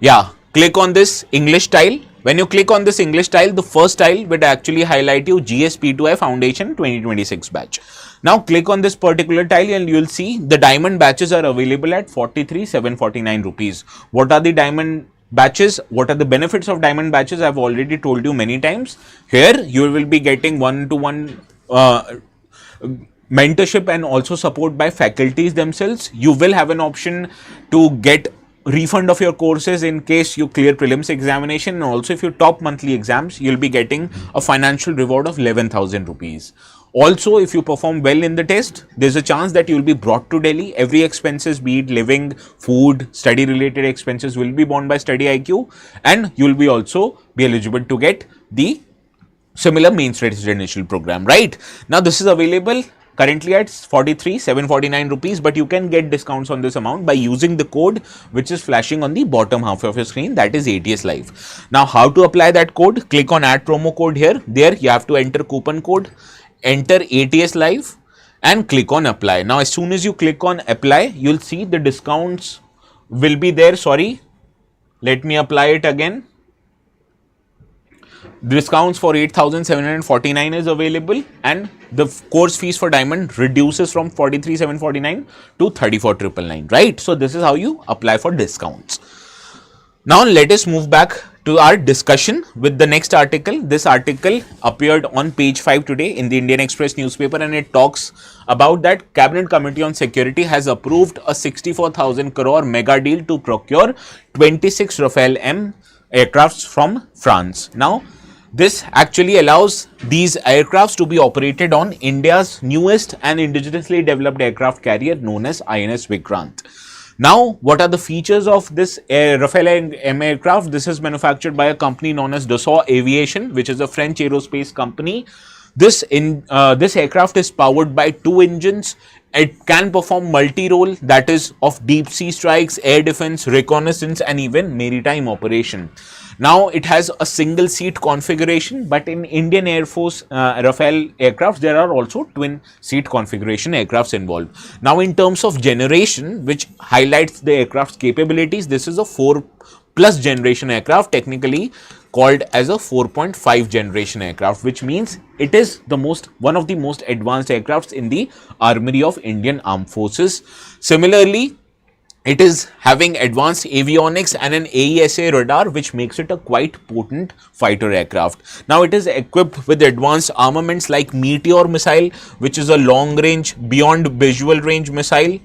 Yeah, click on this English tile. When you click on this English tile, the first tile will actually highlight you GSP2I Foundation 2026 batch. Now click on this particular tile and you will see the diamond batches are available at 43,749 rupees. What are the diamond batches? What are the benefits of diamond batches? I have already told you many times. Here you will be getting one-to-one mentorship and also support by faculties themselves. You will have an option to get refund of your courses in case you clear prelims examination, and also if you top monthly exams, you'll be getting a financial reward of 11,000 rupees. Also, if you perform well in the test, there's a chance that you'll be brought to Delhi. Every expenses, be it living, food, study related expenses, will be borne by StudyIQ, and you'll be also be eligible to get the similar mains residential program, right? Now, this is available currently at 43,749 rupees, but you can get discounts on this amount by using the code which is flashing on the bottom half of your screen, that is ATS Live. Now, how to apply that code? Click on add promo code here. There you have to enter coupon code, enter ATS Live and click on apply. Now, as soon as you click on apply, you'll see the discounts will be there. Sorry, let me apply it again. discounts for 8,749 is available, and the course fees for diamond reduces from 43,749 to 34,999, right? So this is how you apply for discounts. Now let us move back to our discussion with the next article. This article appeared on page 5 today in the Indian Express newspaper, and it talks about that Cabinet Committee on Security has approved a 64,000 crore mega deal to procure 26 Rafale M aircrafts from France. Now, this actually allows these aircrafts to be operated on India's newest and indigenously developed aircraft carrier known as INS Vikrant. Now, what are the features of this Rafale M aircraft? This is manufactured by a company known as Dassault Aviation, which is a French aerospace company. This aircraft is powered by 2 engines. It can perform multi-role, that is of deep sea strikes, air defense, reconnaissance, and even maritime operation. Now, it has a single seat configuration, but in Indian Air Force Rafale aircraft, there are also twin seat configuration aircrafts involved. Now, in terms of generation, which highlights the aircraft's capabilities, this is a 4+ generation aircraft, technically called as a 4.5 generation aircraft, which means it is one of the most advanced aircrafts in the armory of Indian Armed Forces. Similarly, it is having advanced avionics and an AESA radar, which makes it a quite potent fighter aircraft. Now, it is equipped with advanced armaments like Meteor missile, which is a long range, beyond visual range missile,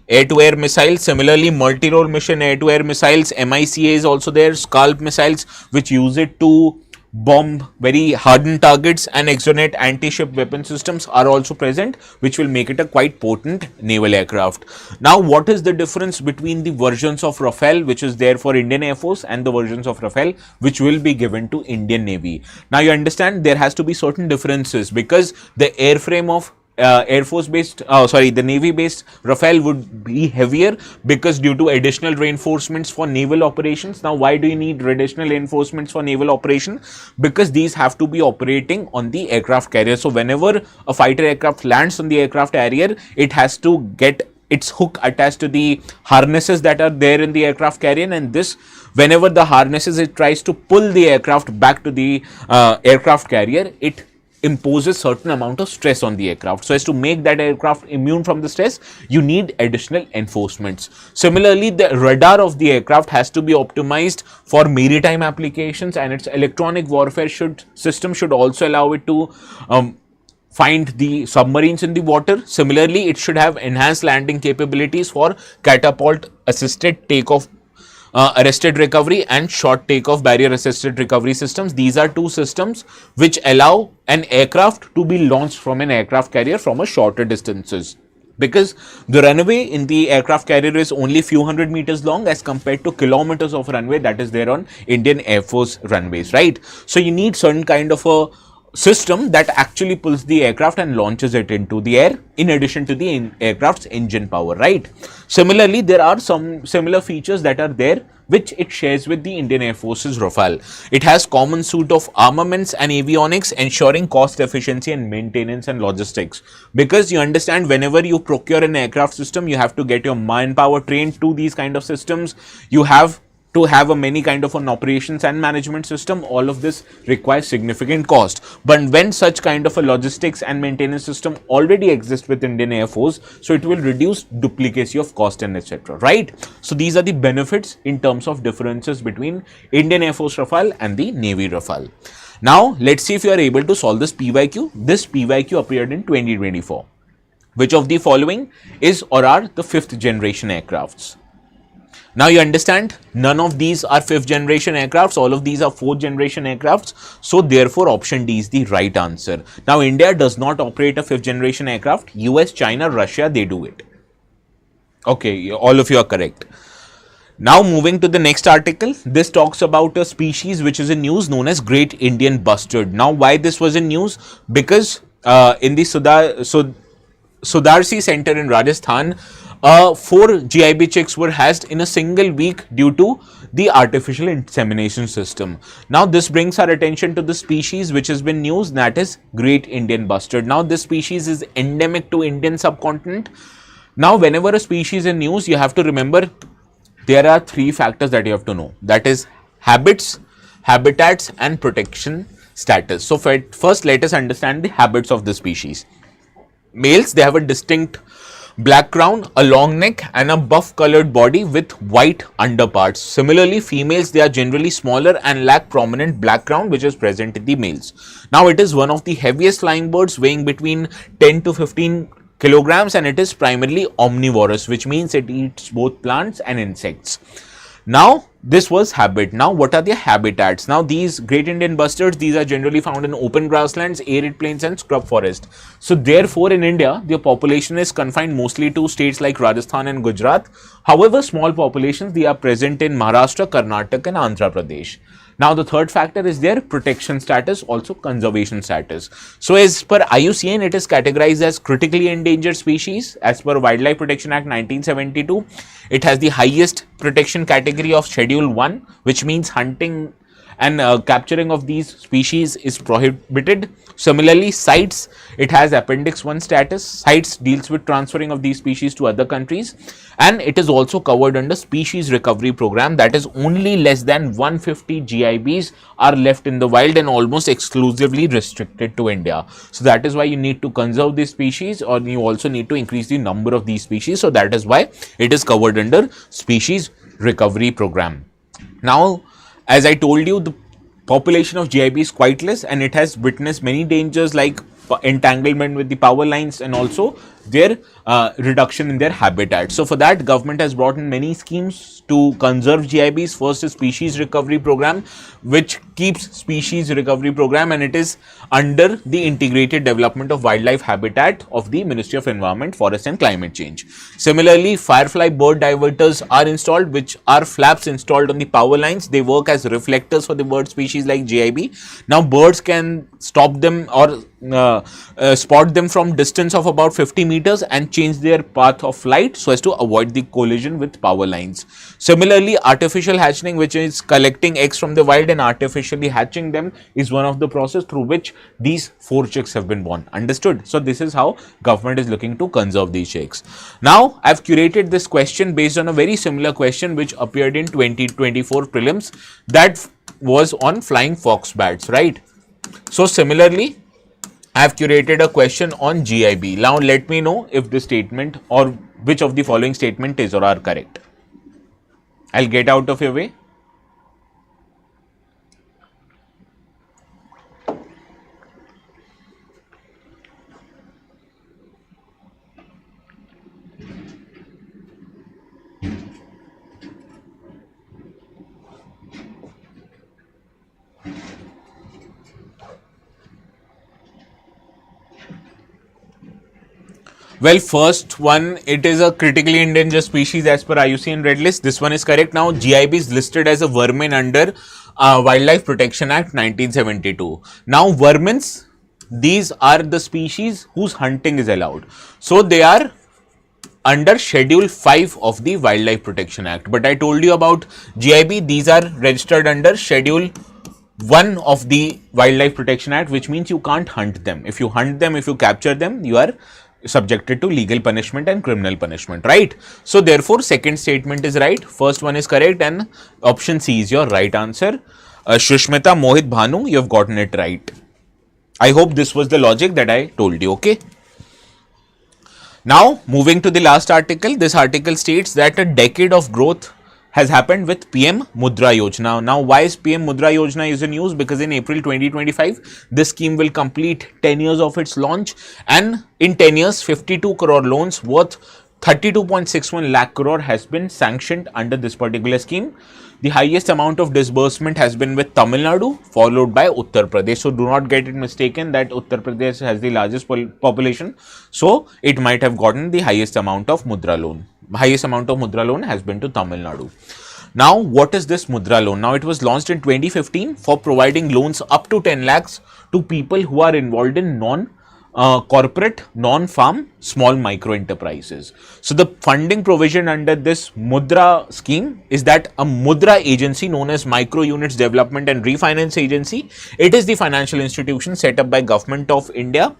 air-to-air missiles. Similarly, multi-role mission air-to-air missiles, MICA is also there, Scalp missiles, which use it to bomb very hardened targets, and exonet anti-ship weapon systems are also present, which will make it a quite potent naval aircraft. Now, what is the difference between the versions of Rafale, which is there for Indian Air Force, and the versions of Rafale, which will be given to Indian Navy? Now, you understand there has to be certain differences, because the airframe of the Navy based Rafale would be heavier, because due to additional reinforcements for naval operations. Now, why do you need additional reinforcements for naval operation? Because these have to be operating on the aircraft carrier. So, whenever a fighter aircraft lands on the aircraft carrier, it has to get its hook attached to the harnesses that are there in the aircraft carrier, and this, whenever the harnesses, it tries to pull the aircraft back to the aircraft carrier, it imposes certain amount of stress on the aircraft. So as to make that aircraft immune from the stress, you need additional enforcements. Similarly, the radar of the aircraft has to be optimized for maritime applications, and its electronic warfare system should also allow it to find the submarines in the water. Similarly, it should have enhanced landing capabilities for catapult assisted takeoff, arrested recovery, and short takeoff barrier assisted recovery systems. These are 2 systems which allow an aircraft to be launched from an aircraft carrier from a shorter distances, because the runway in the aircraft carrier is only few hundred meters long as compared to kilometers of runway that is there on Indian Air Force runways, right? So you need certain kind of a system that actually pulls the aircraft and launches it into the air, in addition to the aircraft's engine power, right? Similarly, there are some similar features that are there which it shares with the Indian Air Force's Rafale. It has common suite of armaments and avionics, ensuring cost efficiency and maintenance and logistics. Because you understand, whenever you procure an aircraft system, you have to get your manpower trained to these kind of systems. You have to have a many kind of an operations and management system. All of this requires significant cost. But when such kind of a logistics and maintenance system already exists with Indian Air Force, so it will reduce duplicacy of cost and etc. Right? So these are the benefits in terms of differences between Indian Air Force Rafale and the Navy Rafale. Now let's see if you are able to solve this PYQ. This PYQ appeared in 2024. Which of the following is or are the 5th generation aircrafts? Now you understand, none of these are 5th generation aircrafts, all of these are 4th generation aircrafts. So therefore option D is the right answer. Now India does not operate a 5th generation aircraft. US, China, Russia, they do it. Okay, all of you are correct. Now moving to the next article, this talks about a species which is in news known as Great Indian Bustard. Now why this was in news? Because in the Sudarsi Center in Rajasthan, 4 GIB chicks were hatched in a single week due to the artificial insemination system. Now this brings our attention to the species which has been news, that is Great Indian Bustard. Now this species is endemic to Indian subcontinent. Now whenever a species is news, you have to remember there are 3 factors that you have to know, that is habits, habitats and protection status. So first let us understand the habits of the species. Males, they have a distinct black crown, a long neck and a buff colored body with white underparts. Similarly, females, they are generally smaller and lack prominent black crown which is present in the males. Now, it is one of the heaviest flying birds, weighing between 10 to 15 kilograms, and it is primarily omnivorous, which means it eats both plants and insects. Now, this was habit. Now, what are their habitats? Now, these great Indian bustards, these are generally found in open grasslands, arid plains and scrub forest. So, therefore, in India, their population is confined mostly to states like Rajasthan and Gujarat. However, small populations, they are present in Maharashtra, Karnataka and Andhra Pradesh. Now, the third factor is their protection status, also conservation status. So, as per IUCN, it is categorized as critically endangered species. As per Wildlife Protection Act 1972, it has the highest protection category of Schedule 1, which means hunting and capturing of these species is prohibited. Similarly, CITES, it has Appendix 1 status. CITES deals with transferring of these species to other countries, and it is also covered under Species Recovery Program. That is, only less than 150 GIBs are left in the wild and almost exclusively restricted to India. So that is why you need to conserve these species, or you also need to increase the number of these species. So that is why it is covered under Species Recovery Program. Now, as I told you, the population of GIB is quite less, and it has witnessed many dangers like entanglement with the power lines and also their reduction in their habitat. So for that, government has brought in many schemes to conserve GIBs. First is Species Recovery Program, which keeps Species Recovery Program, and it is under the Integrated Development of Wildlife Habitat of the Ministry of Environment, Forest and Climate Change. Similarly, Firefly bird diverters are installed, which are flaps installed on the power lines. They work as reflectors for the bird species like GIB. Now, birds can stop them or spot them from distance of about 50 meters and change their path of flight so as to avoid the collision with power lines. Similarly, artificial hatching, which is collecting eggs from the wild and artificially hatching them, is one of the process through which these 4 chicks have been born. Understood? So this is how government is looking to conserve these chicks. Now, I've curated this question based on a very similar question which appeared in 2024 prelims, that was on flying fox bats, right? So similarly, I have curated a question on GIB. Now let me know if this statement or which of the following statement is or are correct. I'll get out of your way. Well, first one, it is a critically endangered species as per IUCN Red List. This one is correct. Now, GIB is listed as a vermin under Wildlife Protection Act 1972. Now, vermins, these are the species whose hunting is allowed. So, they are under Schedule 5 of the Wildlife Protection Act. But I told you about GIB, these are registered under Schedule 1 of the Wildlife Protection Act, which means you can't hunt them. If you hunt them, if you capture them, you are subjected to legal punishment and criminal punishment, right? So therefore, second statement is right, first one is correct, and option C is your right answer. Shushmita, Mohit, Bhanu, you have gotten it right. I hope this was the logic that I told you, okay? Now, moving to the last article, this article states that a decade of growth has happened with PM Mudra Yojana. Now, why is PM Mudra Yojana is in news? Because in April 2025, this scheme will complete 10 years of its launch, and in 10 years, 52 crore loans worth 32.61 lakh crore has been sanctioned under this particular scheme. The highest amount of disbursement has been with Tamil Nadu, followed by Uttar Pradesh. So do not get it mistaken that Uttar Pradesh has the largest population. So it might have gotten the highest amount of Mudra loan. Highest amount of Mudra loan has been to Tamil Nadu. Now, what is this Mudra loan? Now, it was launched in 2015 for providing loans up to 10 lakhs to people who are involved in corporate, non-farm, small micro enterprises. So, the funding provision under this Mudra scheme is that a Mudra agency known as Micro Units Development and Refinance Agency, it is the financial institution set up by Government of India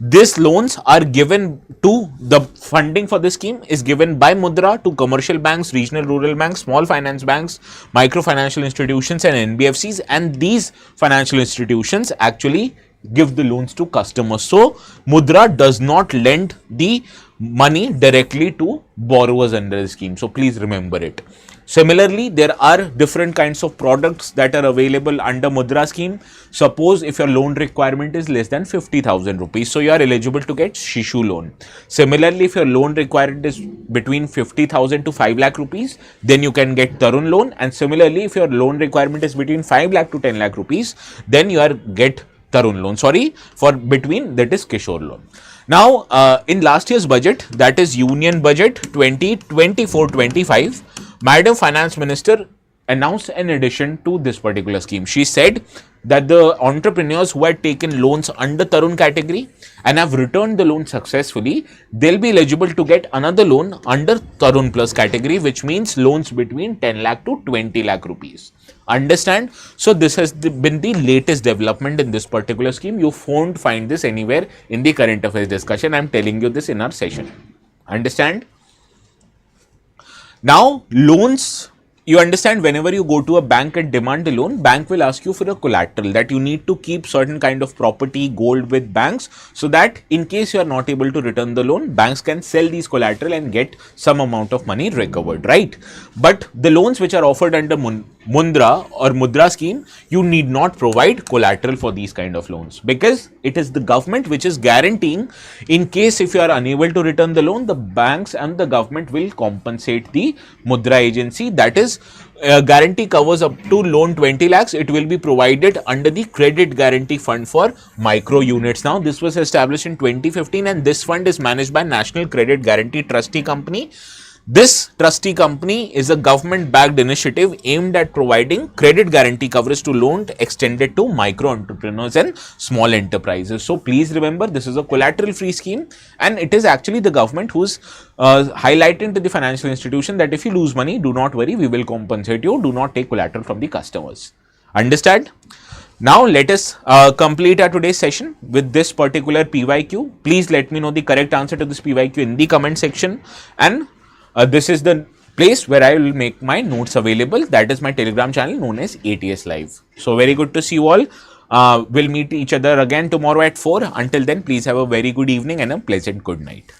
These loans are given to, the funding for this scheme is given by Mudra to commercial banks, regional rural banks, small finance banks, microfinancial institutions and NBFCs, and these financial institutions actually give the loans to customers. So Mudra does not lend the money directly to borrowers under the scheme. So please remember it. Similarly, there are different kinds of products that are available under Mudra scheme. Suppose if your loan requirement is less than 50,000 rupees, so you are eligible to get Shishu loan. Similarly, if your loan requirement is between 50,000 to 5 lakh rupees, then you can get Tarun loan. And similarly, if your loan requirement is between 5 lakh to 10 lakh rupees, then you are get Tarun loan. Sorry, for between, that is Kishore loan. Now, in last year's budget, that is Union Budget 2024-25, Madam Finance Minister announced an addition to this particular scheme. She said that the entrepreneurs who had taken loans under Tarun category and have returned the loan successfully, they'll be eligible to get another loan under Tarun Plus category, which means loans between 10 lakh to 20 lakh rupees. Understand? So this has been the latest development in this particular scheme. You won't find this anywhere in the current affairs discussion. I'm telling you this in our session. Understand? Now, loans, you understand, whenever you go to a bank and demand a loan, bank will ask you for a collateral, that you need to keep certain kind of property, gold with banks, so that in case you are not able to return the loan, banks can sell these collateral and get some amount of money recovered, right? But the loans which are offered under Mudra or Mudra scheme, you need not provide collateral for these kind of loans, because it is the government which is guaranteeing, in case if you are unable to return the loan, the banks and the government will compensate the Mudra agency. That is, guarantee covers up to loan 20 lakhs. It will be provided under the Credit Guarantee Fund for Micro Units. Now, this was established in 2015 and this fund is managed by National Credit Guarantee Trustee Company. This trustee company is a government-backed initiative aimed at providing credit guarantee coverage to loans extended to micro entrepreneurs and small enterprises. So please remember, this is a collateral-free scheme, and it is actually the government who's highlighting to the financial institution that if you lose money, do not worry, we will compensate you. Do not take collateral from the customers. Understand? Now let us complete our today's session with this particular PYQ. Please let me know the correct answer to this PYQ in the comment section, and this is the place where I will make my notes available. That is my Telegram channel known as ATS Live. So very good to see you all. We'll meet each other again tomorrow at 4. Until then, please have a very good evening and a pleasant good night.